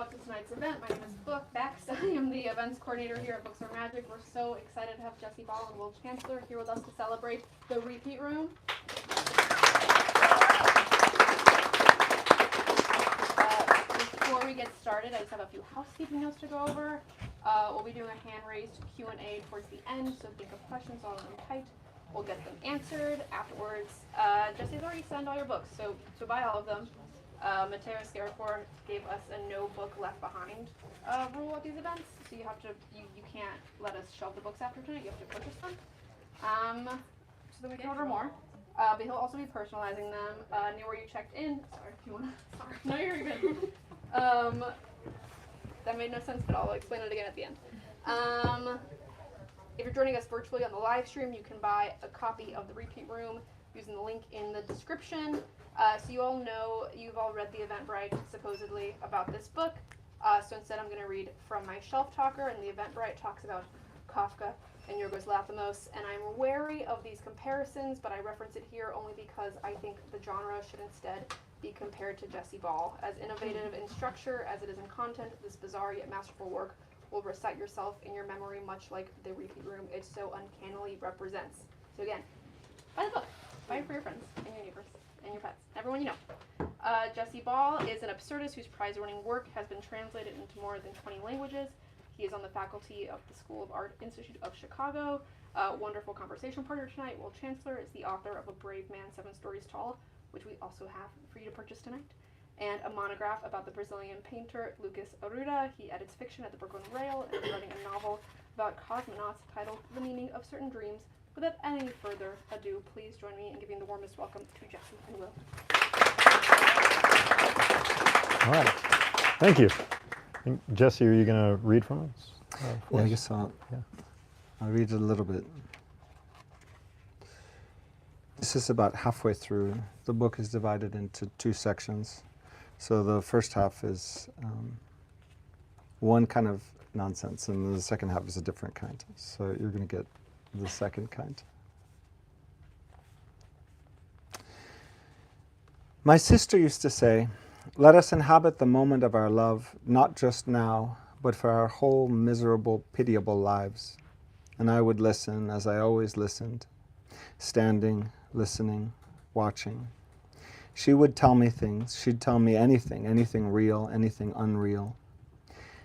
out to tonight's event. My name is Bex. I am the events coordinator here at Books Are Magic. We're so excited to have Jesse Ball and Will Chancellor here with us to celebrate the Repeat Room. Before we get started, I just have a few housekeeping notes to go over. We'll be doing a hand-raised Q&A towards the end, so think of questions on them tight. We'll get them answered afterwards. Jesse's already signed all your books, so buy all of them. Mateo Scarfor gave us a no book left behind rule at these events, so you can't let us shelve the books after tonight. You have to purchase them, so that we can order more. But he'll also be personalizing them near where you checked in. Sorry, if you wanna. Sorry, no, you're good. That made no sense, but I'll explain it again at the end. If you're joining us virtually on the live stream, you can buy a copy of the Repeat Room using the link in the description. So you all know, you've all read the Eventbrite, supposedly, about this book. So instead I'm going to read from my shelf talker, and the Eventbrite talks about Kafka and Yorgos Lanthimos. And I'm wary of these comparisons, but I reference it here only because I think the genre should instead be compared to Jesse Ball. As innovative in structure as it is in content, this bizarre yet masterful work will recite yourself in your memory much like the Repeat Room it so uncannily represents. So again, buy the book. Buy it for your friends and your neighbors and your pets, everyone you know. Jesse Ball is an absurdist whose prize-winning work has been translated into more than 20 languages. He is on the faculty of the School of Art Institute of Chicago. Wonderful conversation partner tonight, Will Chancellor is the author of A Brave Man 7 Stories Tall, which we also have for you to purchase tonight, and a monograph about the Brazilian painter Lucas Arruda. He edits fiction at the Brooklyn Rail and is writing a novel about cosmonauts titled The Meaning of Certain Dreams. Without any further ado, please join me in giving the warmest welcome to Jesse and Will. All right. Thank you. Jesse, are you going to read from us? Yeah, I guess I'll read it a little bit. This is about halfway through. The book is divided into two sections. So the first half is one kind of nonsense, and the second half is a different kind. So you're going to get the second kind. My sister used to say, "Let us inhabit the moment of our love, not just now, but for our whole miserable, pitiable lives." And I would listen, as I always listened, standing, listening, watching. She would tell me things. She'd tell me anything, anything real, anything unreal.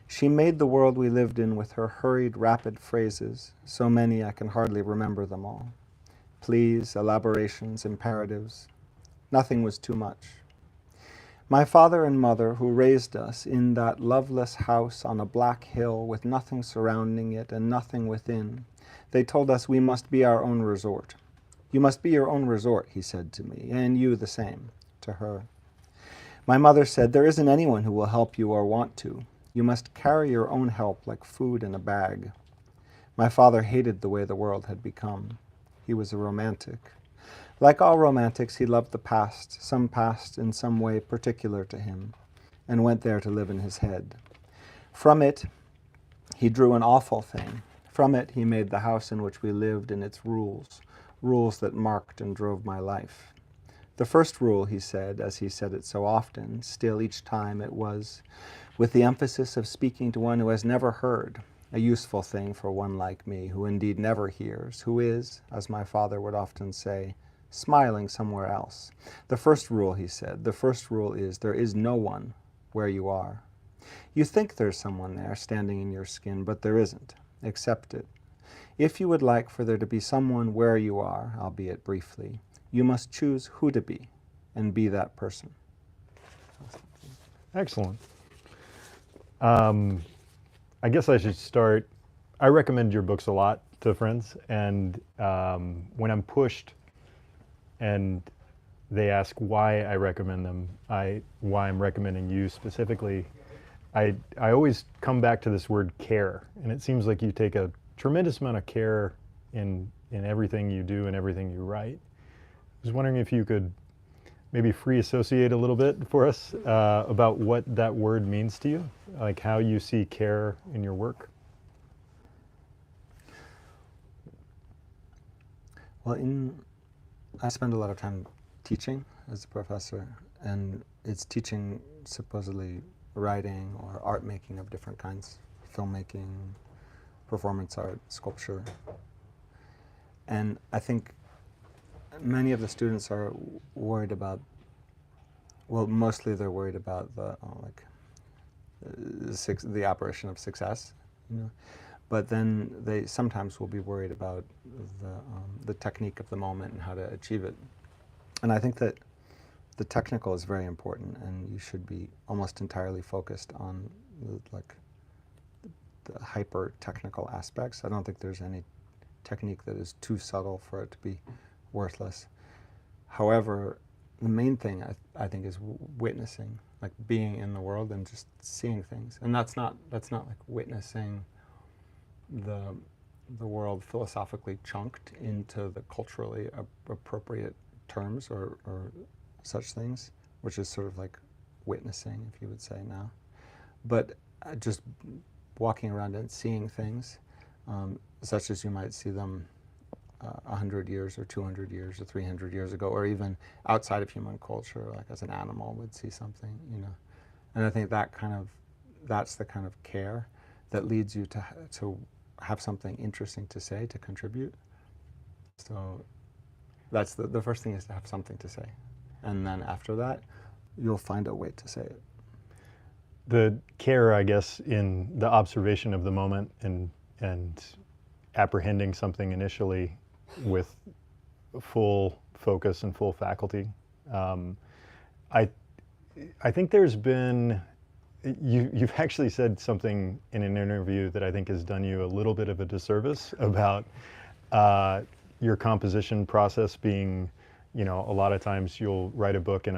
She made the world we lived in with her hurried, rapid phrases, so many I can hardly remember them all. Please, elaborations, imperatives. Nothing was too much. My father and mother, who raised us in that loveless house on a black hill with nothing surrounding it and nothing within, they told us we must be our own resort. "You must be your own resort," he said to me, "and you the same," to her. My mother said, "There isn't anyone who will help you or want to. You must carry your own help like food in a bag." My father hated the way the world had become. He was a romantic. Like all romantics, he loved the past, some past in some way particular to him, and went there to live in his head. From it, he drew an awful thing. From it, he made the house in which we lived and its rules, rules that marked and drove my life. The first rule, he said, as he said it so often, still each time it was, with the emphasis of speaking to one who has never heard, a useful thing for one like me, who indeed never hears, who is, as my father would often say, smiling somewhere else. The first rule, he said, the first rule is there is no one where you are. You think there's someone there standing in your skin, but there isn't. Accept it. If you would like for there to be someone where you are, albeit briefly, you must choose who to be and be that person. Excellent. I guess I should start. I recommend your books a lot to friends, and when I'm pushed and they ask why I recommend them, why I'm recommending you specifically, I always come back to this word care, and it seems like you take a tremendous amount of care in everything you do and everything you write. I was wondering if you could maybe free associate a little bit for us about what that word means to you, like how you see care in your work. Well, I spend a lot of time teaching as a professor, and it's teaching supposedly writing or art making of different kinds, filmmaking, performance art, sculpture. And I think many of the students are worried about, well, mostly they're worried about the apparition of success, you know. But then they sometimes will be worried about the technique of the moment and how to achieve it. And I think that the technical is very important, and you should be almost entirely focused on the hyper technical aspects. I don't think there's any technique that is too subtle for it to be worthless. However, the main thing I think is witnessing, like being in the world and just seeing things. And that's not like witnessing the world philosophically chunked into the culturally appropriate terms or such things, which is sort of like witnessing, if you would say now. But just walking around and seeing things, such as you might see them 100 years or 200 years or 300 years ago, or even outside of human culture, like as an animal would see something, you know. And I think that's the kind of care that leads you to have something interesting to say, to contribute. So that's the first thing, is to have something to say. And then after that, you'll find a way to say it. The care, I guess, in the observation of the moment and apprehending something initially with full focus and full faculty. I think there's been, you've actually said something in an interview that I think has done you a little bit of a disservice about your composition process being, you know, a lot of times you'll write a book in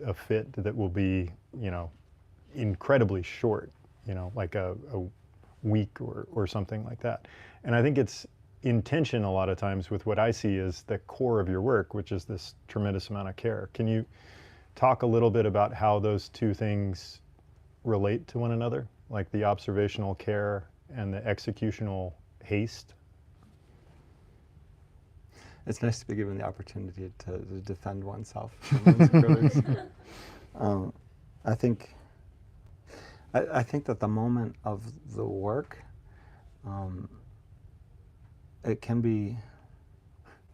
a fit that will be, you know, incredibly short, you know, like a week or something like that. And I think it's in tension a lot of times with what I see as the core of your work, which is this tremendous amount of care. Can you talk a little bit about how those two things relate to one another, like the observational care and the executional haste? It's nice to be given the opportunity to defend oneself from one's critics. I think that the moment of the work, it can be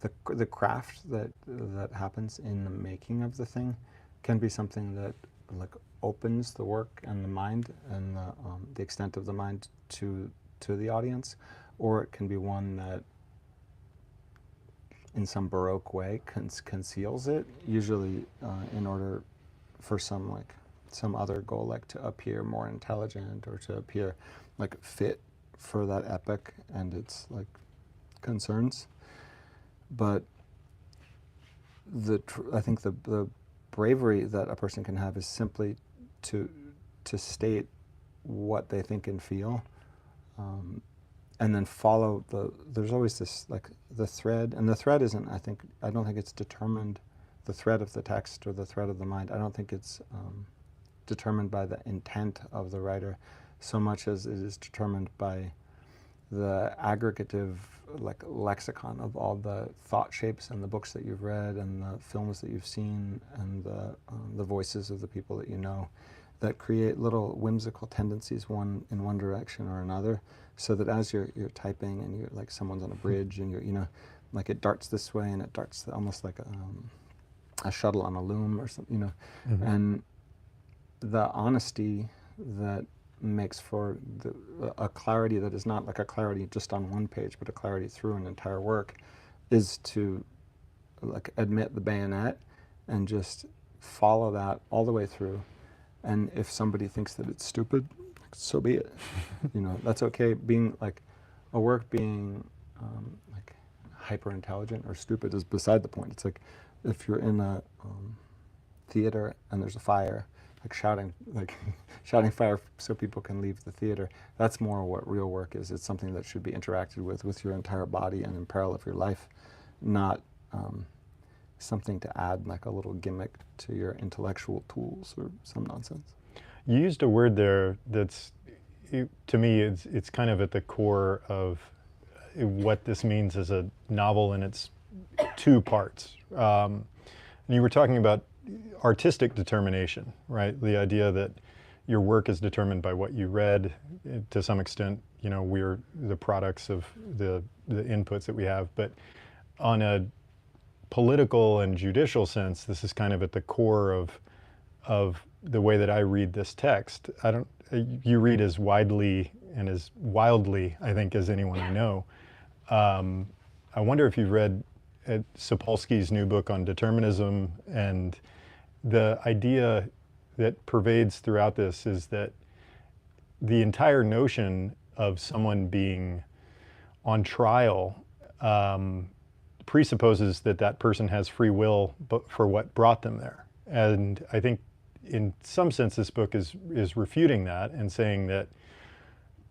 the craft that happens in the making of the thing can be something that like opens the work and the mind and the extent of the mind to the audience, or it can be one that in some Baroque way conceals it, usually in order for some other goal, like to appear more intelligent or to appear like fit for that epoch and its like concerns. But I think the bravery that a person can have is simply to state what they think and feel, and then follow there's always this like the thread, and the thread isn't, I don't think it's determined, the thread of the text or the thread of the mind, I don't think it's determined by the intent of the writer so much as it is determined by the aggregative like lexicon of all the thought shapes and the books that you've read and the films that you've seen and the voices of the people that you know, that create little whimsical tendencies in one direction or another, so that as you're typing and you're like someone's on a bridge and you're, you know, like it darts this way and it darts almost like a shuttle on a loom or something, you know. Mm-hmm. And the honesty that makes for a clarity that is not like a clarity just on one page, but a clarity through an entire work, is to like admit the bayonet and just follow that all the way through. And if somebody thinks that it's stupid, so be it. You know, that's okay. Being like a work being like hyper intelligent or stupid is beside the point. It's like if you're in a theater and there's a fire, like shouting fire so people can leave the theater. That's more what real work is. It's something that should be interacted with your entire body and in peril of your life, not something to add like a little gimmick to your intellectual tools or some nonsense. You used a word there that's, to me, it's kind of at the core of what this means as a novel in its two parts. And you were talking about artistic determination, right? The idea that, your work is determined by what you read. To some extent, we're the products of the inputs that we have. But on a political and judicial sense, this is kind of at the core of the way that I read this text. You read as widely and as wildly, I think, as anyone I know. I wonder if you've read Sapolsky's new book on determinism, and the idea that pervades throughout this is that the entire notion of someone being on trial presupposes that that person has free will for what brought them there. And I think in some sense this book is refuting that and saying that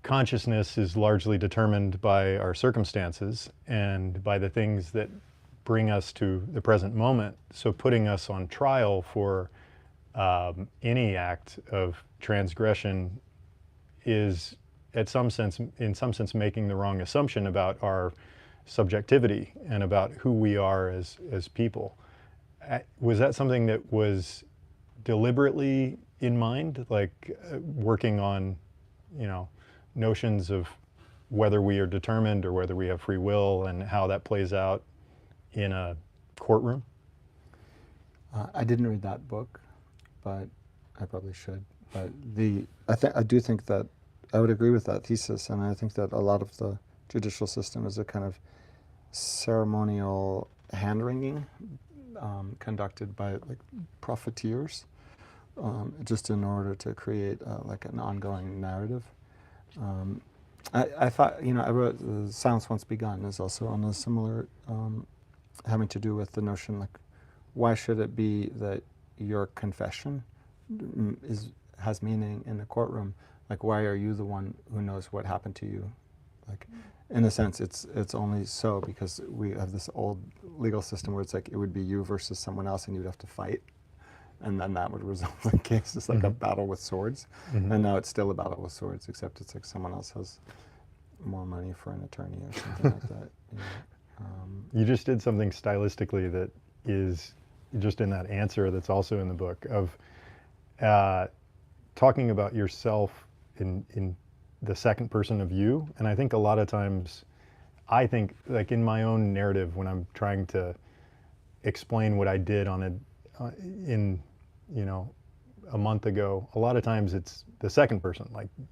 consciousness is largely determined by our circumstances and by the things that bring us to the present moment. So putting us on trial for any act of transgression is in some sense making the wrong assumption about our subjectivity and about who we are as people. Was that something that was deliberately in mind, like working on, notions of whether we are determined or whether we have free will and how that plays out in a courtroom? I didn't read that book, but I probably should. But I do think that I would agree with that thesis, and I think that a lot of the judicial system is a kind of ceremonial hand-wringing conducted by profiteers, just in order to create an ongoing narrative. I thought, I wrote Silence Once Begun is also on a similar, having to do with the notion, why should it be that your confession has meaning in the courtroom? Why are you the one who knows what happened to you? In a sense, it's only so because we have this old legal system where it's it would be you versus someone else, and you'd have to fight, and then that would resolve the case. It's like a battle with swords, and now it's still a battle with swords, except it's someone else has more money for an attorney or something like that. You just did something stylistically that is just in that answer that's also in the book of talking about yourself in the second person of you. And I think a lot of times, in my own narrative, when I'm trying to explain what I did a month ago, a lot of times it's the second person,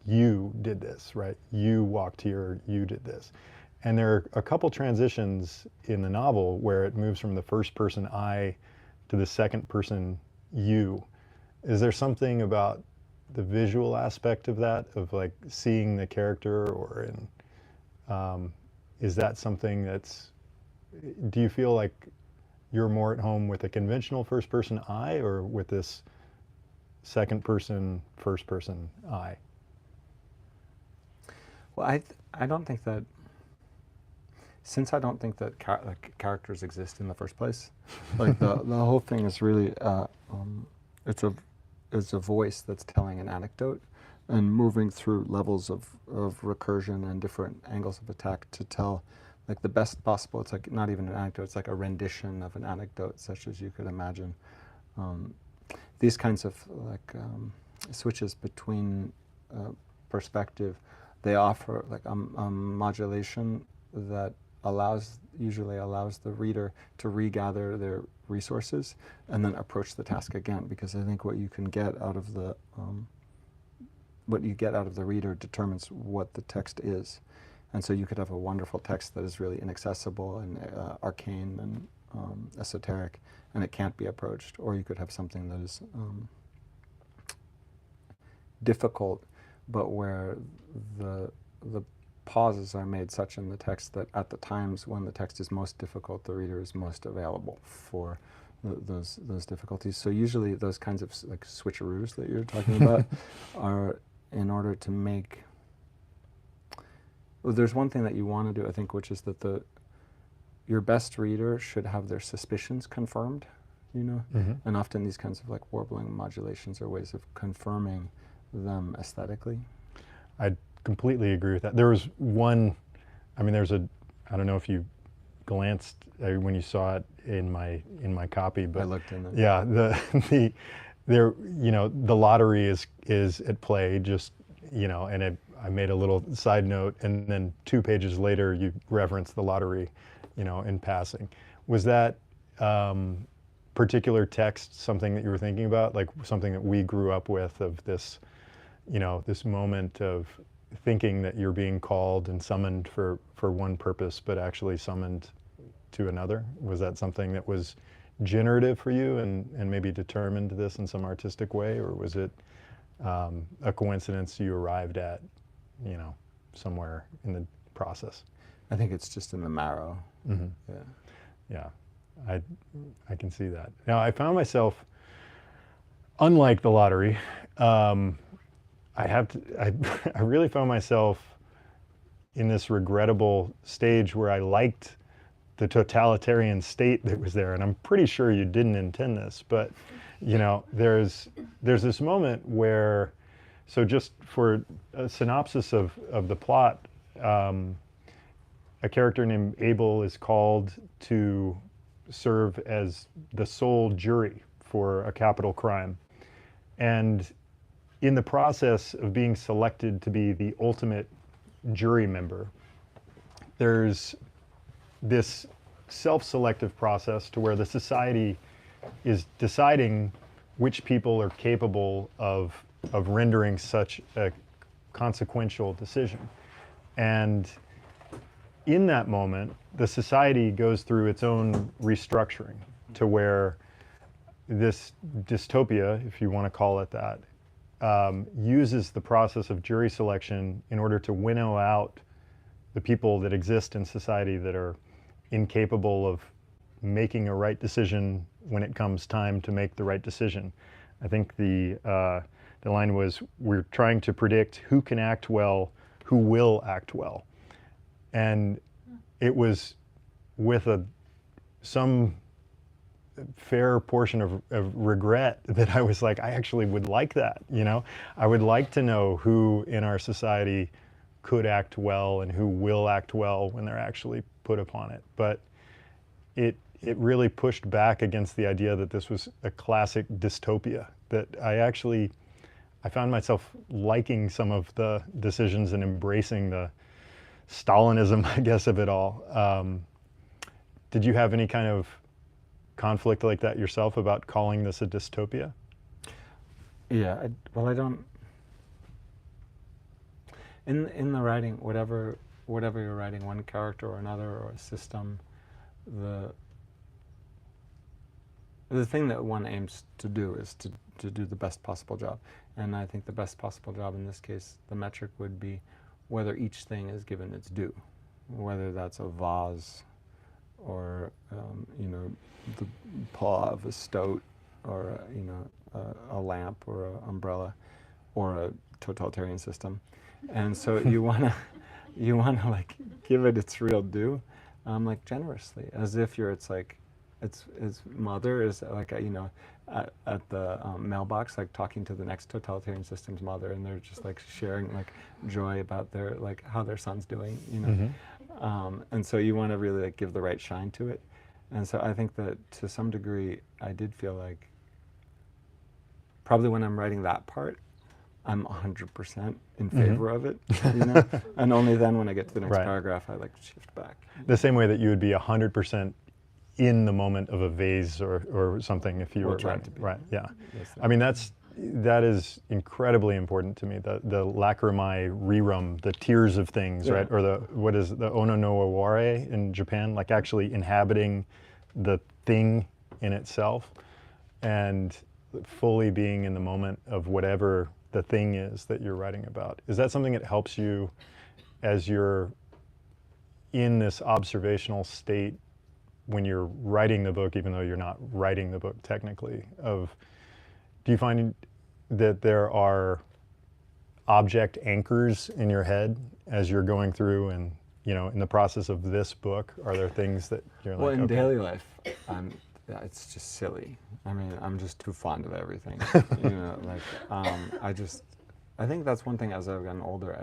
you did this, right? You walked here, you did this. And there are a couple transitions in the novel where it moves from the first person I to the second person you. Is there something about the visual aspect of that, of seeing the character, or is that something do you feel like you're more at home with a conventional first person I, or with this second person, first person I? Well, I don't think that, since I don't think that characters exist in the first place, the whole thing is really, it's a voice that's telling an anecdote and moving through levels of recursion and different angles of attack to tell the best possible. It's not even an anecdote, it's a rendition of an anecdote such as you could imagine. These kinds of switches between perspective, they offer a modulation that usually allows the reader to regather their resources and then approach the task again, because I think what you get out of the reader determines what the text is. And so you could have a wonderful text that is really inaccessible and arcane and esoteric, and it can't be approached. Or you could have something that is difficult, but where the pauses are made such in the text that at the times when the text is most difficult, the reader is most available for those difficulties. So usually those kinds of switcheroos that you're talking about are in order to make. Well, there's one thing that you want to do, I think, which is that your best reader should have their suspicions confirmed, and often these kinds of warbling modulations are ways of confirming them aesthetically. I completely agree with that. There was one, I don't know if you glanced when you saw it in my copy, but I looked in it. Yeah, there, the lottery is at play, just, and I made a little side note, and then 2 pages later you reference the lottery, in passing. Was that particular text something that you were thinking about, like something that we grew up with, of this, this moment of thinking that you're being called and summoned for one purpose, but actually summoned to another? Was that something that was generative for you and maybe determined this in some artistic way, or was it a coincidence you arrived at, somewhere in the process? I think it's just in the marrow. Mm-hmm. Yeah. Yeah, I can see that. Now, I found myself, unlike the lottery, I really found myself in this regrettable stage where I liked the totalitarian state that was there, and I'm pretty sure you didn't intend this, but there's this moment where, so just for a synopsis of the plot, a character named Abel is called to serve as the sole jury for a capital crime, and in the process of being selected to be the ultimate jury member, there's this self-selective process to where the society is deciding which people are capable of rendering such a consequential decision. And in that moment, the society goes through its own restructuring to where this dystopia, if you want to call it that, uses the process of jury selection in order to winnow out the people that exist in society that are incapable of making a right decision when it comes time to make the right decision. I think the line was, we're trying to predict who can act well, who will act well. And it was with some fair portion of regret that I was like, I actually would like that, I would like to know who in our society could act well and who will act well when they're actually put upon it. But it really pushed back against the idea that this was a classic dystopia, that I found myself liking some of the decisions and embracing the Stalinism, I guess, of it all. Did you have any kind of conflict like that yourself about calling this a dystopia? Yeah, I don't. In the writing, whatever you're writing, one character or another or a system, the thing that one aims to do is to do the best possible job. And I think the best possible job in this case, the metric would be whether each thing is given its due, whether that's a vase or the paw of a stoat, or a lamp or an umbrella or a totalitarian system. And so you wanna like give it its real due, like generously, as if its mother is like at the mailbox, like talking to the next totalitarian system's mother, and they're just like sharing like joy about their how their son's doing, Mm-hmm. And so you want to really like give the right shine to it. And so I think that to some degree I did feel like probably when I'm writing that part, I'm 100% in favor of it, and only then when I get to the next paragraph I like shift back. The same way that you would be 100% in the moment of a vase or something if you were trying to be. Right, yeah. Yes, I mean, that is incredibly important to me, the lacrimae rerum, the tears of things, right? Or the ono no aware in Japan, like actually inhabiting the thing in itself and fully being in the moment of whatever the thing is that you're writing about. Is that something that helps you as you're in this observational state when you're writing the book, even though you're not writing the book technically? Do you find that there are object anchors in your head as you're going through, and in the process of this book, are there things that you're like, well, in okay. daily life, it's just silly. I mean, I'm just too fond of everything. I think that's one thing as I've gotten older,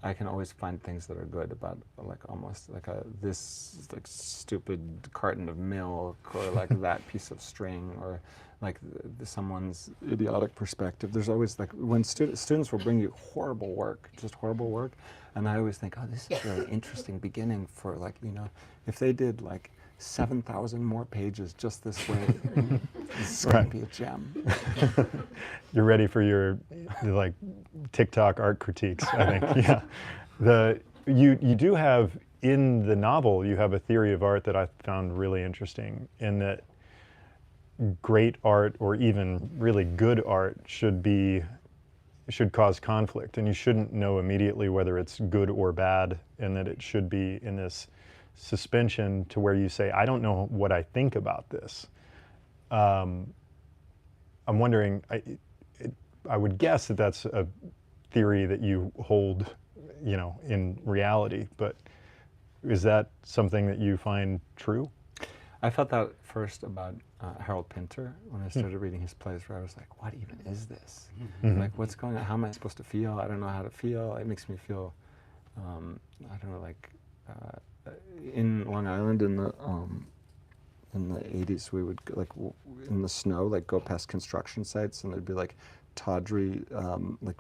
I can always find things that are good about almost this stupid carton of milk, or that piece of string, or like someone's idiotic perspective. There's always like when students will bring you horrible work, just horrible work, and I always think, oh, this is a really interesting beginning for like, you know, if they did like 7,000 more pages just this way, this is going to be a gem. You're ready for your like TikTok art critiques, I think. Yeah. You do have in the novel, you have a theory of art that I found really interesting, in that great art, or even really good art, should cause conflict, and you shouldn't know immediately whether it's good or bad, and that it should be in this suspension to where you say, I don't know what I think about this. I'm wondering, I would guess that that's a theory that you hold, you know, in reality, but is that something that you find true? I felt that first about Harold Pinter when I started reading his plays, where I was like, what even is this? Mm-hmm. Like, what's going on? How am I supposed to feel? I don't know how to feel. It makes me feel, I don't know, like in Long Island in the 80s, we would like in the snow, like go past construction sites, and there'd be like tawdry, like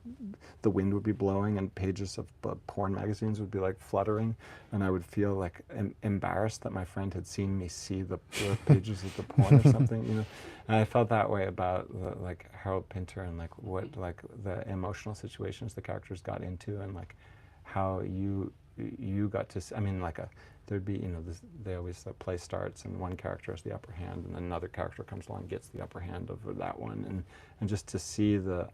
the wind would be blowing and pages of porn magazines would be like fluttering, and I would feel like embarrassed that my friend had seen me see the pages of the porn or something, you know. And I felt that way about like Harold Pinter, and like what like the emotional situations the characters got into, and like how you got to I mean, like there'd be, you know, they always, the play starts and one character has the upper hand, and then another character comes along and gets the upper hand over that one, and just to see the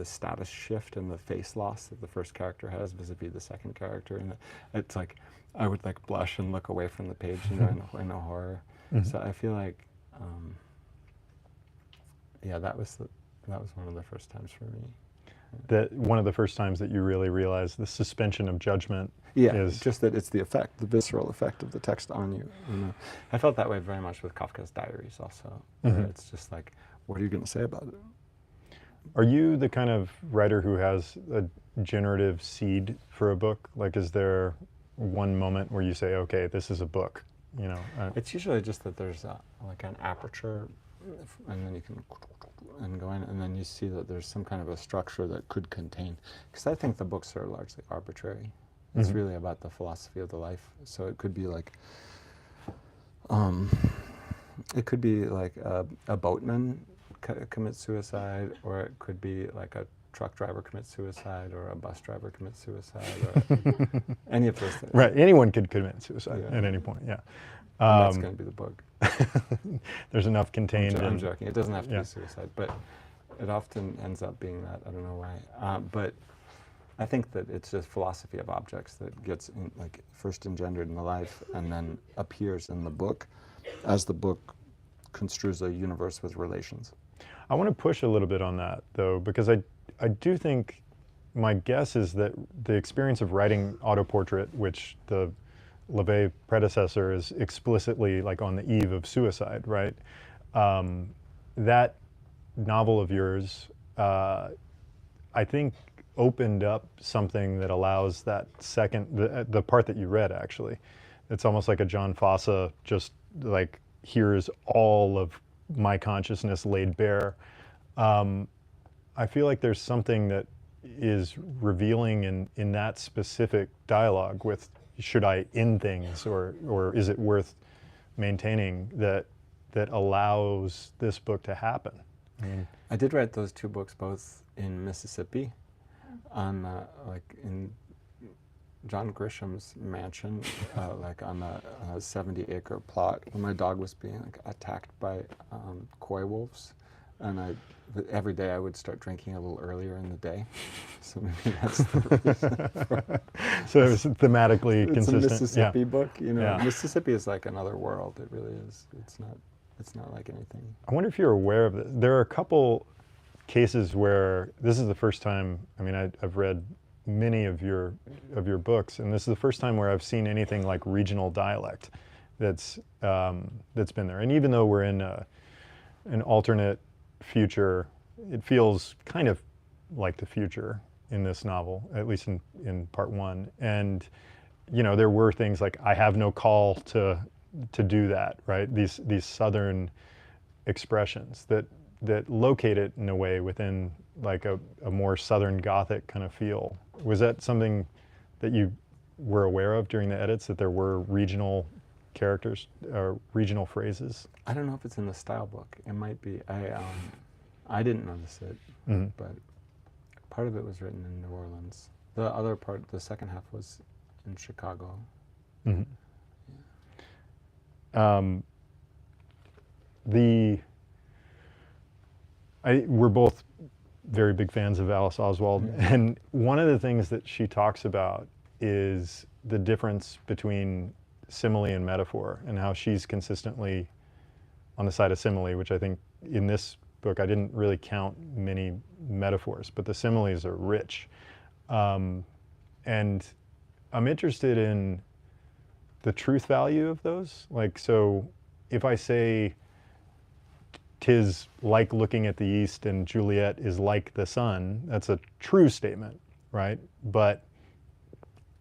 status shift and the face loss that the first character has vis-a-vis the second character, and it's like I would like blush and look away from the page, you know, in a horror. Mm-hmm. So I feel like, yeah, that was one of the first times for me. That one of the first times that you really realized the suspension of judgment. Yeah, is just that it's the effect, the visceral effect of the text on you. You know, I felt that way very much with Kafka's Diaries also. Mm-hmm. It's just like, what are you going to say about it? Are you the kind of writer who has a generative seed for a book? Like, is there one moment where you say, okay, this is a book, you know? It's usually just that there's like an aperture, and then you can and go in, and then you see that there's some kind of a structure that could contain, because I think the books are largely arbitrary. It's mm-hmm. really about the philosophy of the life. So it could be like, a boatman commits suicide, or it could be like a truck driver commits suicide, or a bus driver commits suicide, or any of those things. Right, anyone could commit suicide at any point, yeah. That's going to be the book. There's enough contained. I'm joking. It doesn't have to be suicide, but it often ends up being that. I don't know why. But I think that it's just philosophy of objects that gets first engendered in the life and then appears in the book as the book construes a universe with relations. I want to push a little bit on that, though, because I do think, my guess is that the experience of writing autoportrait, which the LaVey predecessor is explicitly like on the eve of suicide, right? That novel of yours, I think, opened up something that allows that second, the part that you read, actually. It's almost like a John Fosse, just like, here's all of my consciousness laid bare. I feel like there's something that is revealing in that specific dialogue with, should I end things, or is it worth maintaining, that allows this book to happen? I mean, I did write those two books both in Mississippi, on in John Grisham's mansion, like on a 70-acre plot, when my dog was being attacked by coy wolves, and every day I would start drinking a little earlier in the day, so maybe that's the reason for it. So it was thematically consistent. It's a Mississippi book, you know. Yeah. Mississippi is like another world. It really is. It's not like anything. I wonder if you're aware of this. There are a couple cases where this is the first time. I mean, I've read many of your books, and this is the first time where I've seen anything like regional dialect that's been there. And even though we're in an alternate future, it feels kind of like the future in this novel, at least in part one. And you know, there were things like, I have no call to do that, right? These southern expressions that locate it in a way within like a more Southern Gothic kind of feel. Was that something that you were aware of during the edits, that there were regional characters or regional phrases? I don't know if it's in the style book. It might be. I didn't notice it, but part of it was written in New Orleans. The other part, the second half, was in Chicago. We're both very big fans of Alice Oswald, and one of the things that she talks about is the difference between simile and metaphor, and how she's consistently on the side of simile, which I think in this book I didn't really count many metaphors, but the similes are rich. And I'm interested in the truth value of those. Like, so if I say, "'Tis like looking at the east and Juliet is like the sun," that's a true statement, right? But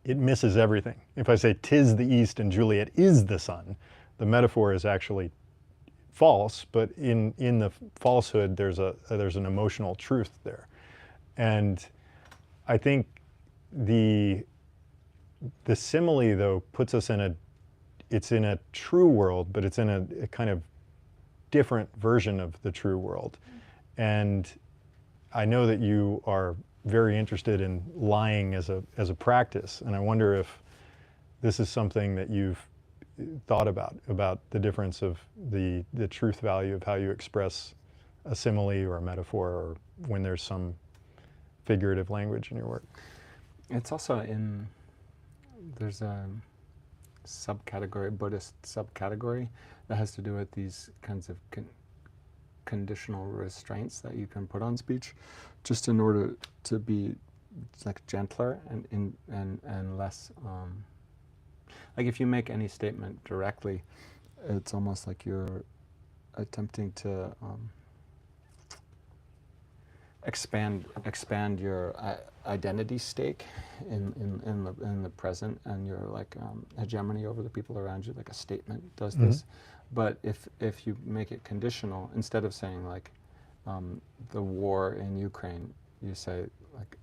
it misses everything. If I say, "'Tis the east and Juliet is the sun," the metaphor is actually false, but in the falsehood, there's an emotional truth there. And I think the simile, though, puts us it's in a true world, but it's in a kind of different version of the true world. And I know that you are very interested in lying as a practice, and I wonder if this is something that you've thought about the difference of the truth value of how you express a simile or a metaphor, or when there's some figurative language in your work. It's also there's a subcategory, Buddhist subcategory, that has to do with these kinds of conditional restraints that you can put on speech, just in order to be like gentler and less. Like if you make any statement directly, it's almost like you're attempting to expand your identity stake in the present, and your like hegemony over the people around you. Like a statement does this, but if you make it conditional, instead of saying like the war in Ukraine, you say like,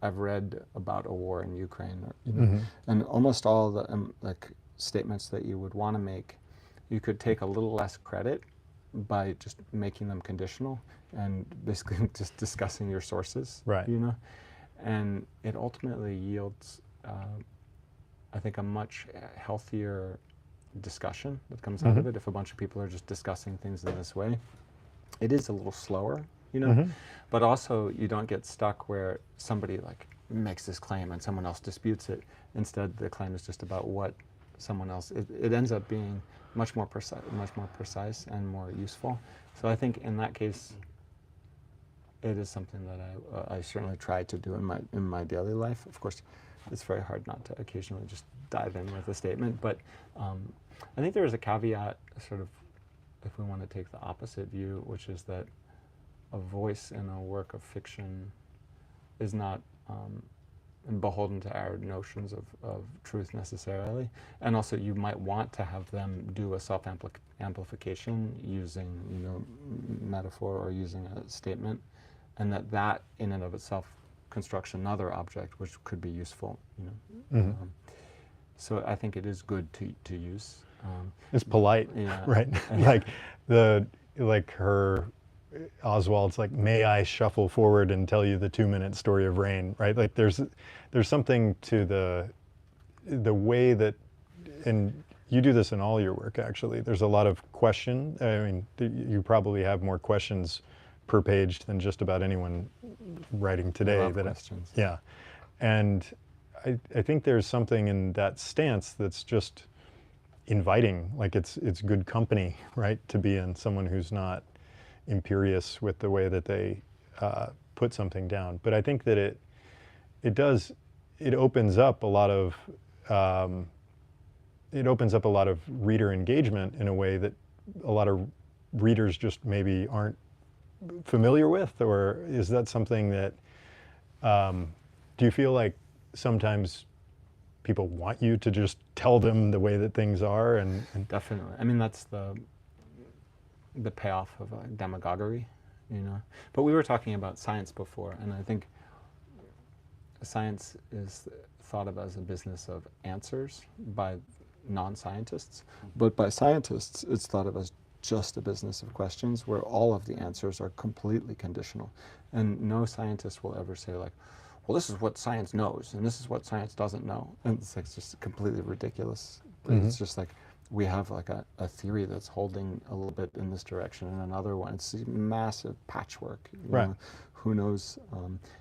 "I've read about a war in Ukraine," or, you know, and almost all the like statements that you would want to make, you could take a little less credit by just making them conditional and basically just discussing your sources, right? You know, and it ultimately yields, I think, a much healthier discussion that comes out of it. If a bunch of people are just discussing things in this way, it is a little slower, you know, but also you don't get stuck where somebody like makes this claim and someone else disputes it. Instead, the claim is just about what someone else. It ends up being much more precise and more useful. So I think in that case, it is something that I certainly try to do in my daily life. Of course, it's very hard not to occasionally just dive in with a statement, but I think there is a caveat, sort of, if we want to take the opposite view, which is that a voice in a work of fiction is not beholden to our notions of truth necessarily. And also you might want to have them do a self-amplification using, you know, metaphor or using a statement, and that in and of itself constructs another object which could be useful, you know. So I think it is good to use. It's polite, yeah. right? like her Oswald's like, "May I shuffle forward and tell you the 2-minute story of rain," right? Like there's something to the way that, and you do this in all your work actually, there's a lot of question. I mean, you probably have more questions per page than just about anyone writing today. I love questions. Yeah. And I think there's something in that stance that's just inviting, like it's good company, right? To be in, someone who's not imperious with the way that they put something down. But I think that it opens up a lot of reader engagement in a way that a lot of readers just maybe aren't familiar with. Or is that something that do you feel like sometimes people want you to just tell them the way that things are? And Definitely. I mean, that's the payoff of demagoguery, you know. But we were talking about science before, and I think science is thought of as a business of answers by non-scientists, but by scientists it's thought of as just a business of questions where all of the answers are completely conditional. And no scientist will ever say like, well, this is what science knows and this is what science doesn't know. And it's like just completely ridiculous. It's just like we have like a theory that's holding a little bit in this direction and another one. It's a massive patchwork. You know? Who knows?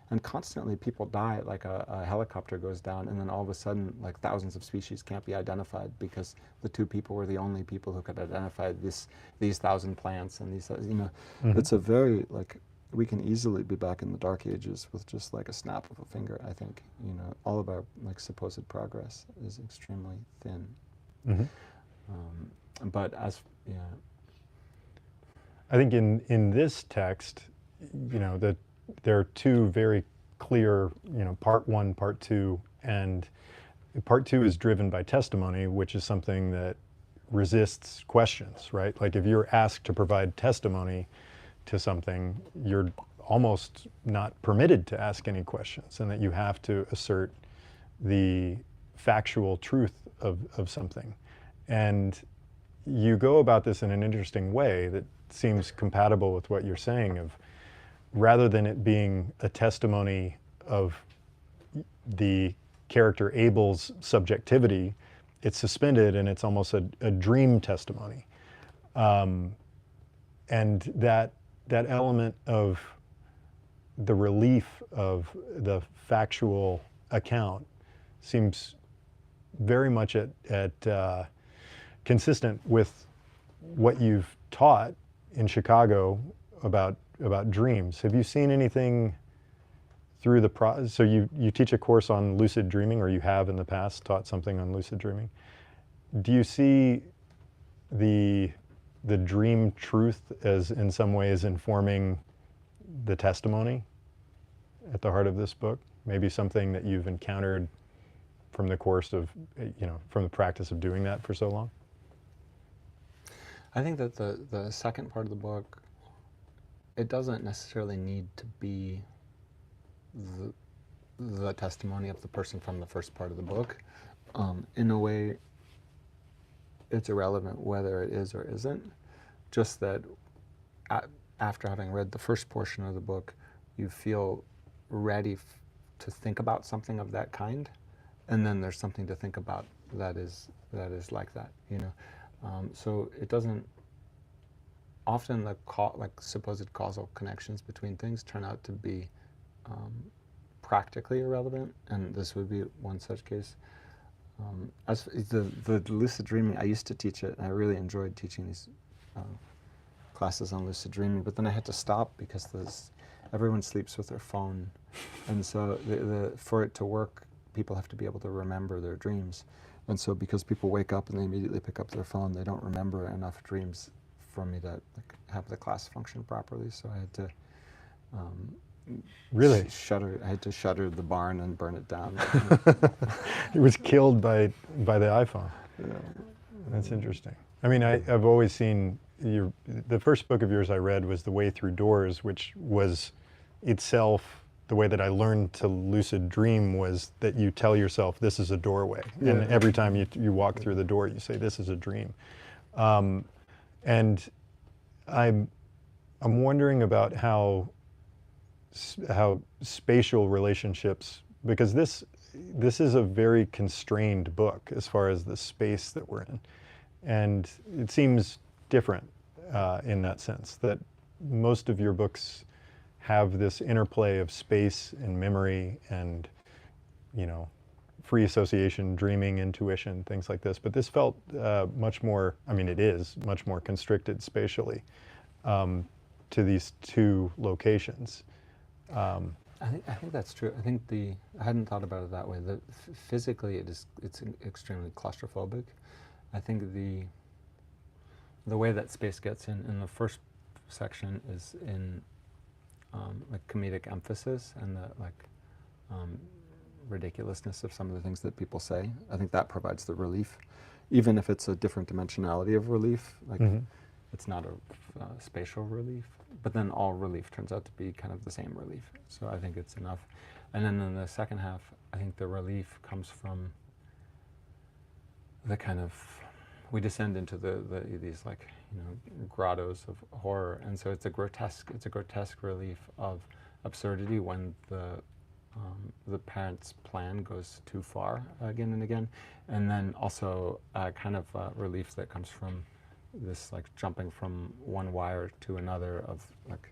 And constantly people die, like a helicopter goes down and then all of a sudden like thousands of species can't be identified because the two people were the only people who could identify these 1,000 plants and these, you know. It's a very, like, we can easily be back in the dark ages with just like a snap of a finger, I think. You know, all of our like supposed progress is extremely thin. But as, yeah. I think in this text, you know, that there are two very clear, you know, part one, part two, and part two is driven by testimony, which is something that resists questions, right? Like if you're asked to provide testimony to something, you're almost not permitted to ask any questions, and that you have to assert the factual truth of something. And you go about this in an interesting way that seems compatible with what you're saying of, rather than it being a testimony of the character Abel's subjectivity, it's suspended and it's almost a dream testimony. And that element of the relief of the factual account seems very much consistent with what you've taught in Chicago about dreams. Have you seen anything through the process? So you teach a course on lucid dreaming, or you have in the past taught something on lucid dreaming. Do you see the dream truth as in some ways informing the testimony at the heart of this book? Maybe something that you've encountered from the course of, you know, from the practice of doing that for so long? I think that the second part of the book, it doesn't necessarily need to be the testimony of the person from the first part of the book. In a way, it's irrelevant whether it is or isn't, just that after having read the first portion of the book, you feel ready to think about something of that kind, and then there's something to think about that is like that, you know. So it doesn't, often the supposed causal connections between things turn out to be practically irrelevant, and this would be one such case. As the lucid dreaming, I used to teach it, and I really enjoyed teaching these classes on lucid dreaming, but then I had to stop because everyone sleeps with their phone, and so for it to work, people have to be able to remember their dreams. And so because people wake up and they immediately pick up their phone, they don't remember enough dreams for me to have the class function properly. So I had to really I had to shutter the barn and burn it down. It was killed by the iPhone. Yeah. That's interesting. I mean, I've always seen the first book of yours I read was The Way Through Doors, which was itself, the way that I learned to lucid dream was that you tell yourself this is a doorway, and every time you walk through the door, you say this is a dream. And I'm wondering about how spatial relationships, because this is a very constrained book as far as the space that we're in, and it seems different in that sense, that most of your books have this interplay of space and memory and, you know, free association, dreaming, intuition, things like this. But this felt much more, I mean, it is much more constricted spatially to these two locations. I think that's true. I think I hadn't thought about it that way. Physically, it's extremely claustrophobic. I think the way that space gets in the first section is in like comedic emphasis and the ridiculousness of some of the things that people say. I think that provides the relief, even if it's a different dimensionality of relief. Like it's not a spatial relief, but then all relief turns out to be kind of the same relief. So I think it's enough. And then in the second half, I think the relief comes from the kind of, we descend into these like, grottos of horror, and so it's a grotesque relief of absurdity when the parent's plan goes too far again and again, and then also kind of relief that comes from this like jumping from one wire to another of like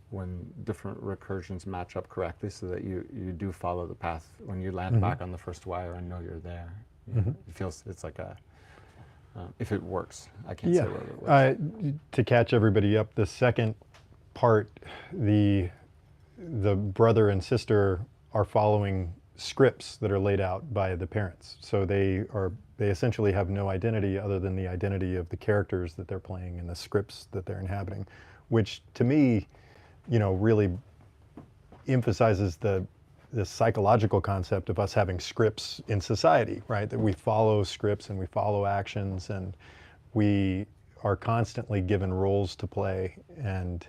when different recursions match up correctly so that you do follow the path when you land back on the first wire and know you're there. It feels, it's like a, if it works, I can't say whether it works. To catch everybody up, the second part, the brother and sister are following scripts that are laid out by the parents. So they essentially have no identity other than the identity of the characters that they're playing and the scripts that they're inhabiting, which to me, really emphasizes the psychological concept of us having scripts in society, right? That we follow scripts and we follow actions and we are constantly given roles to play. And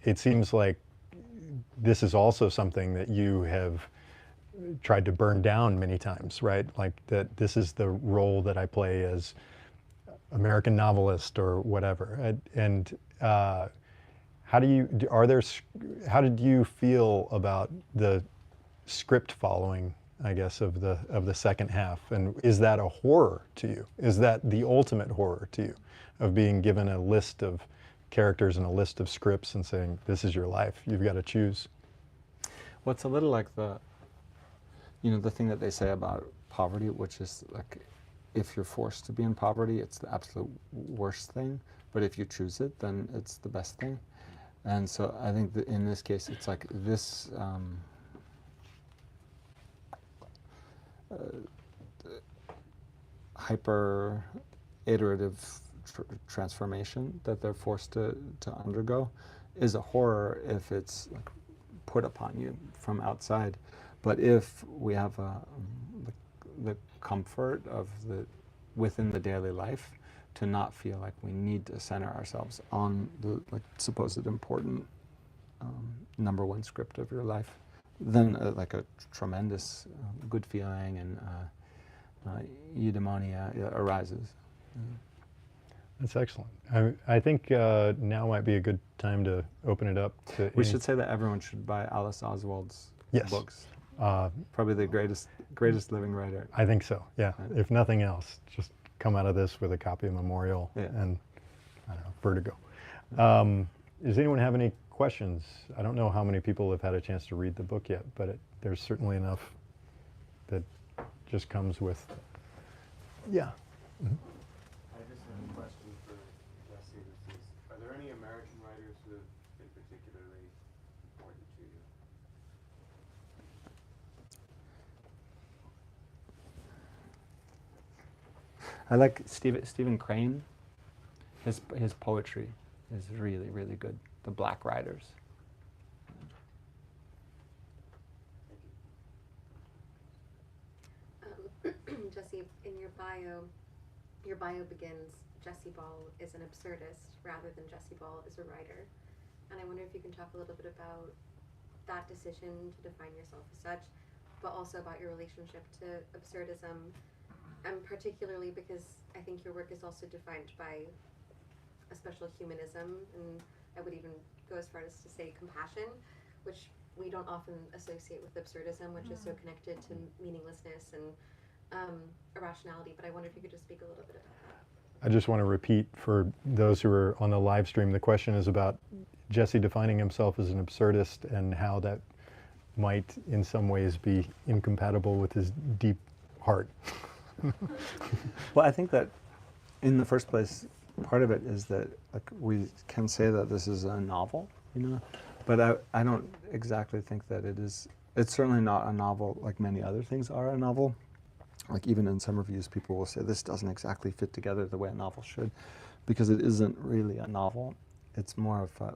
it seems like this is also something that you have tried to burn down many times, right? Like that this is the role that I play as American novelist or whatever. And how did you feel about the script following, I guess, of the second half? And is that a horror to you? Is that the ultimate horror to you, of being given a list of characters and a list of scripts and saying, this is your life, you've got to choose? Well, it's a little like the thing that they say about poverty, which is like, if you're forced to be in poverty, it's the absolute worst thing. But if you choose it, then it's the best thing. And so I think that in this case, it's like this hyper iterative transformation that they're forced to undergo is a horror if it's like put upon you from outside. But if we have the comfort of within the daily life, to not feel like we need to center ourselves on the supposed important number one script of your life, then like a tremendous good feeling and eudaimonia arises. That's excellent. I think now might be a good time to open it up to. We should say that everyone should buy Alice Oswald's books. Probably the greatest living writer. I think so. Yeah. If nothing else, just come out of this with a copy of Memorial and I don't know, Vertigo. Does anyone have any questions? I don't know how many people have had a chance to read the book yet, but there's certainly enough that just comes with. Yeah. I just have a question for Jesse. Are there any American writers who have been particularly important to you? I like Stephen Crane. His poetry is really, really good. The Black Riders. Jesse, in your bio begins, Jesse Ball is an absurdist rather than Jesse Ball is a writer. And I wonder if you can talk a little bit about that decision to define yourself as such, but also about your relationship to absurdism, and particularly because I think your work is also defined by a special humanism, and I would even go as far as to say compassion, which we don't often associate with absurdism, which is so connected to meaninglessness and irrationality. But I wonder if you could just speak a little bit about that. I just want to repeat for those who are on the live stream, the question is about Jesse defining himself as an absurdist and how that might in some ways be incompatible with his deep heart. Well, I think that in the first place, part of it is that we can say that this is a novel, but I don't exactly think that it is. It's certainly not a novel like many other things are a novel. Like even in some reviews, people will say this doesn't exactly fit together the way a novel should, because it isn't really a novel. It's more of I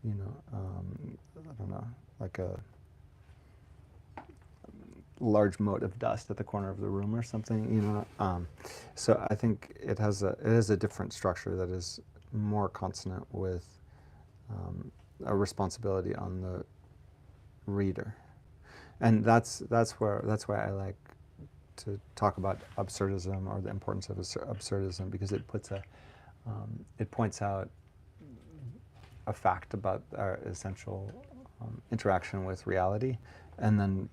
don't know, like a large mote of dust at the corner of the room or something, you know. So I think it has a different structure that is more consonant with a responsibility on the reader, and that's why I like to talk about absurdism, or the importance of absurdism, because it points out a fact about our essential interaction with reality, and then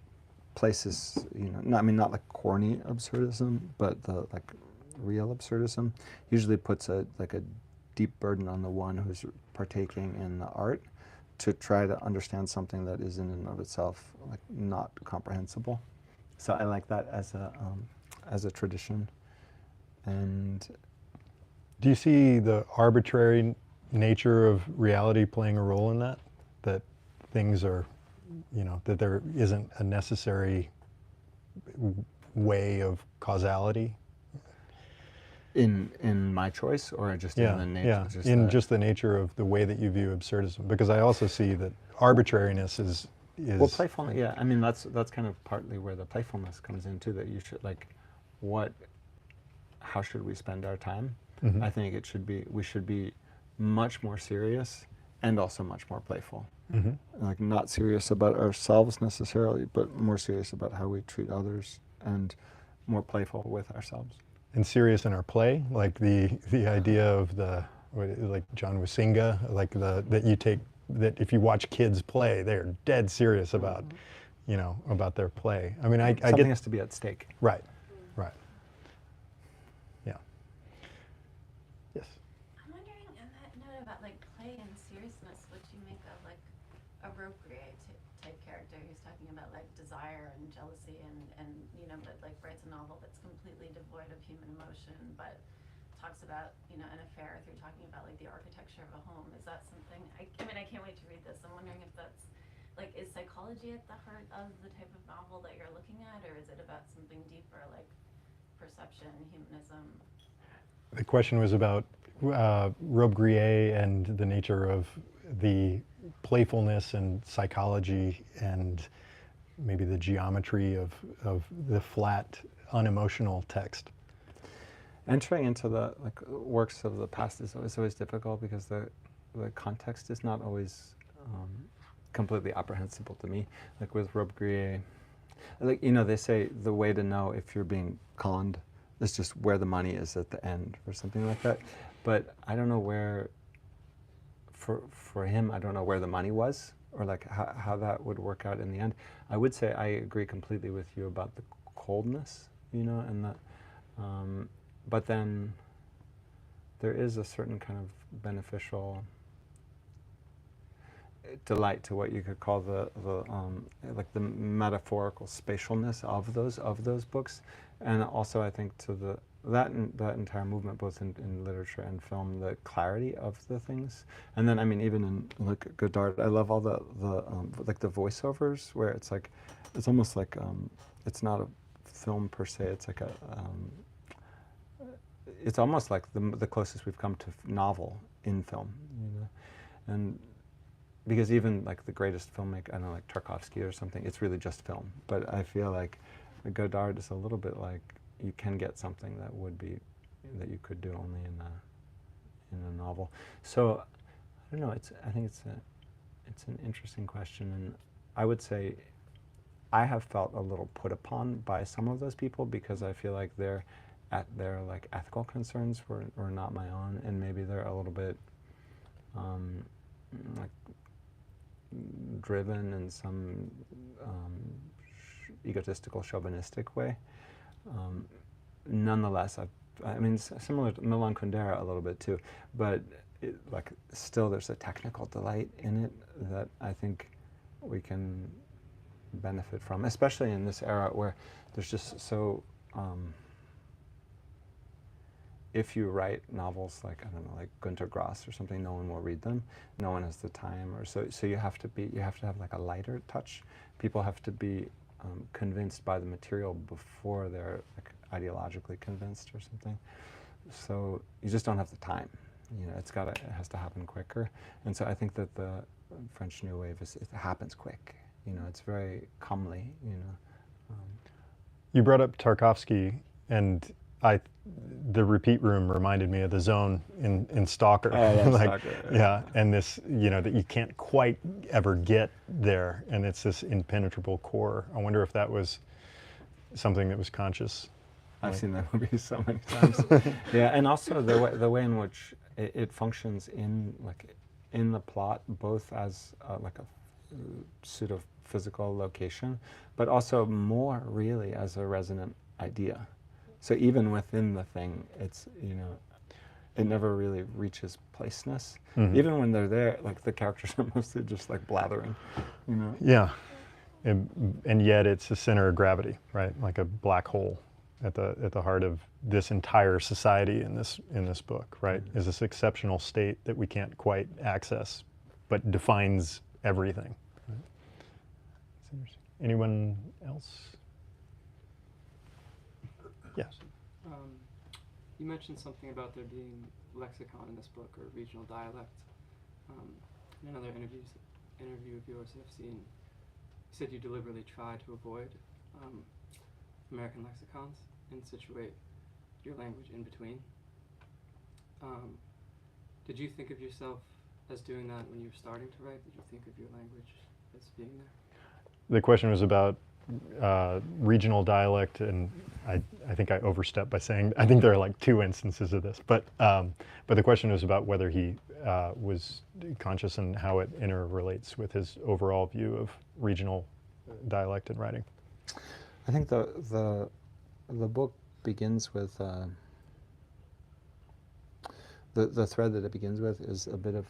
places, you know, not like corny absurdism, but the like real absurdism usually puts a deep burden on the one who's partaking in the art to try to understand something that is in and of itself like not comprehensible. So I like that as a tradition. And do you see the arbitrary nature of reality playing a role in that? That things are, you know, that there isn't a necessary way of causality? In my choice, or just in the nature? Yeah, just the nature of the way that you view absurdism. Because I also see that arbitrariness is well, playfulness. Yeah, I mean that's kind of partly where the playfulness comes in too. That you should how should we spend our time? Mm-hmm. I think we should be much more serious and also much more playful. Mm-hmm. Like not serious about ourselves necessarily, but more serious about how we treat others, and more playful with ourselves. And serious in our play, like the idea of like John Wisinga, like that if you watch kids play, they're dead serious about, you know, about their play. I mean, I Something get has to be at stake. right, yeah. Yes. I'm wondering, on that note about like play and seriousness, what you make of like a Robbe-Grillet type character who's talking about like desire and jealousy and you know, but like writes a novel that's completely devoid of human emotion, but talks about, you know, an affair through talking about like the architecture of a home. Is that something? I mean, I can't wait to read this. I'm wondering if that's like, is psychology at the heart of the type of novel that you're looking at, or is it about something deeper like perception, humanism? The question was about Robbe-Grillet and the nature of the playfulness and psychology and maybe the geometry of the flat, unemotional text. Entering into the works of the past is always difficult, because the context is not always completely apprehensible to me. Like with Robbe-Grillet, like, you know, they say the way to know if you're being conned is just where the money is at the end, or something like that. But I don't know where, for him, I don't know where the money was, or like how that would work out in the end. I would say I agree completely with you about the coldness, you know, and that. But then there is a certain kind of beneficial delight to what you could call the metaphorical spatialness of those books, and also I think to that entire movement, both in literature and film, the clarity of the things. And then I mean, even in like Godard, I love all the voiceovers, where it's like, it's almost like it's not a film per se. It's like it's almost like the closest we've come to novel in film, you know, and because even like the greatest filmmaker, I don't know, like Tarkovsky or something, it's really just film. But I feel like Godard is a little bit like, you can get something that you could do only in a novel. So I don't know. I think it's an interesting question, and I would say I have felt a little put upon by some of those people, because I feel like their like ethical concerns were not my own, and maybe they're a little bit like driven in some egotistical, chauvinistic way. Nonetheless, I mean, similar to Milan Kundera a little bit too, but like still there's a technical delight in it that I think we can benefit from, especially in this era where there's just so, if you write novels like, I don't know, like Günter Grass or something, no one will read them. No one has the time, or so you have to have like a lighter touch. People have to be convinced by the material before they're like ideologically convinced or something. So you just don't have the time. You know, it has to happen quicker. And so I think that the French New Wave it happens quick. You know, it's very comely. You know. You brought up Tarkovsky, and the repeat room reminded me of the zone in Stalker. Oh, I love Like, Stalker, yeah, and this, that you can't quite ever get there, and it's this impenetrable core. I wonder if that was something that was conscious. I've seen that movie so many times. Yeah, and also the way in which it functions in the plot, both as like a pseudo physical location, but also more really as a resonant idea. So even within the thing, it's it never really reaches placeness. Mhm. Even when they're there, like the characters are mostly just like blathering, Yeah, and yet it's a center of gravity, right? Like a black hole at the heart of this entire society in this book, right? Is this exceptional state that we can't quite access, but defines everything. Right? It's interesting. Anyone else? Yes. You mentioned something about there being lexicon in this book or regional dialect. In another interview of yours that I've seen, you said you deliberately try to avoid American lexicons and situate your language in between. Did you think of yourself as doing that when you were starting to write? Did you think of your language as being there? The question was about regional dialect, and I think I overstepped by saying I think there are like two instances of this, but the question was about whether he was conscious and how it interrelates with his overall view of regional dialect in writing. I think the book begins with the thread that it begins with is a bit of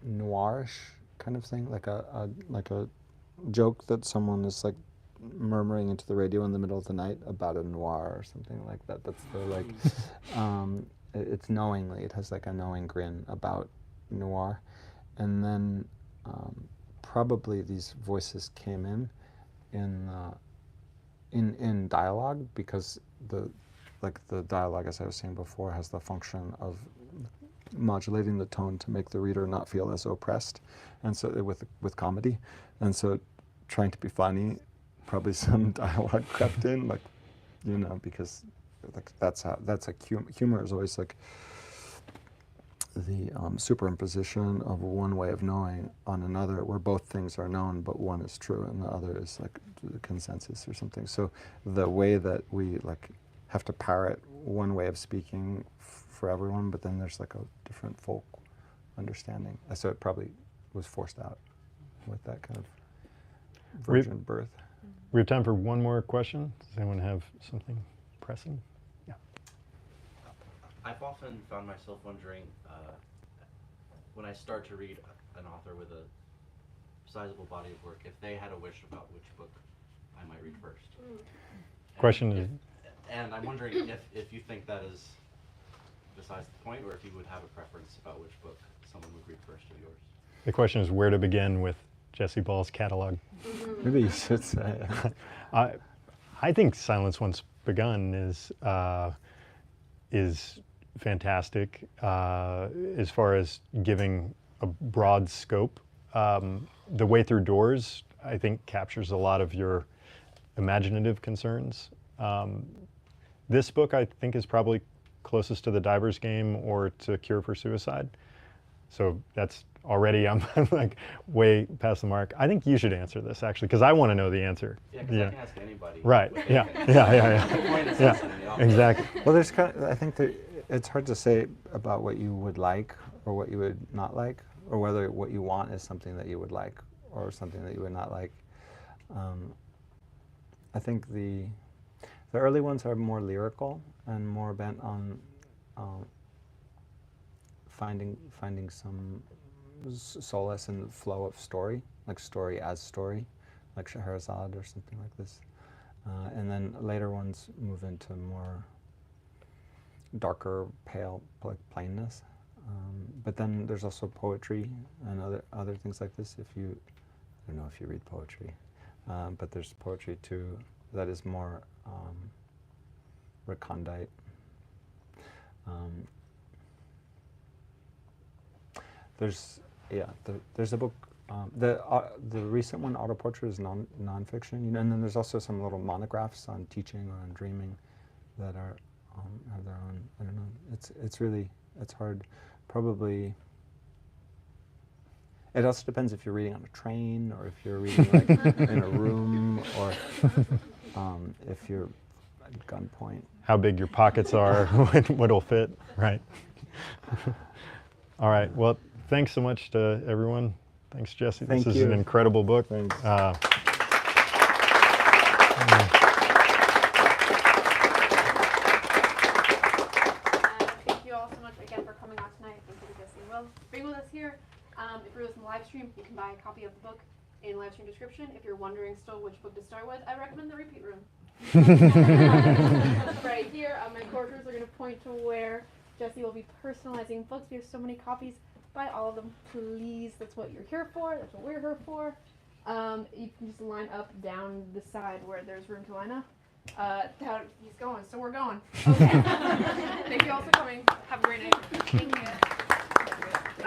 noirish kind of thing, like a joke that someone is like murmuring into the radio in the middle of the night about a noir or something like that. That's the like it's knowingly, it has like a knowing grin about noir, and then probably these voices came in dialogue, because the dialogue, as I was saying before, has the function of modulating the tone to make the reader not feel as oppressed, and so with comedy, and so trying to be funny, probably some dialogue crept in, like because like humor is always like the superimposition of one way of knowing on another, where both things are known, but one is true and the other is like the consensus or something. So the way that we like have to parrot one way of speaking for everyone, but then there's like a different folk understanding. So it probably was forced out with that kind of virgin birth. We have time for one more question. Does anyone have something pressing? Yeah. I've often found myself wondering, when I start to read an author with a sizable body of work, if they had a wish about which book I might read first. Question is... And I'm wondering if you think that is besides the point, or if you would have a preference about which book someone would read first of yours. The question is where to begin with Jesse Ball's catalog. Maybe you should say. I think Silence Once Begun is fantastic as far as giving a broad scope. The Way Through Doors, I think, captures a lot of your imaginative concerns. This book, I think, is probably closest to The Diver's Game or to Cure for Suicide. So that's already, I'm like way past the mark. I think you should answer this, actually, because I want to know the answer. Yeah, because I can ask anybody. Right, yeah, exactly. Well, there's I think that it's hard to say about what you would like or what you would not like, or whether what you want is something that you would like or something that you would not like. I think the early ones are more lyrical and more bent on finding some solace in the flow of story, like story as story, like Scheherazade or something like this. And then later ones move into more darker, pale plainness. But then there's also poetry and other things like this. I don't know if you read poetry, but there's poetry too that is more recondite. There's a book The recent one, Auto Portrait, is nonfiction, and then there's also some little monographs on teaching or on dreaming that are have their own. I don't know. It's hard. Probably. It also depends if you're reading on a train or if you're reading like in a room or if you're at gunpoint. How big your pockets are, what'll fit, right? All right. Well, thanks so much to everyone. Thanks, Jesse. Thank this is an you. incredible book. Thanks. Thank you all so much again for coming out tonight. Thank you to Jesse and Will for being with us here. If you're listening to the live stream, you can buy a copy of the book in the live stream description. If you're wondering still which book to start with, I recommend The Repeat Room. Right here, my coworkers are going to point to where Jesse will be personalizing books. We have so many copies. Buy all of them, please. That's what you're here for. That's what we're here for. You can just line up down the side where there's room to line up. He's going, so we're going. Okay. Thank you all for coming. Have a great night. Thank you.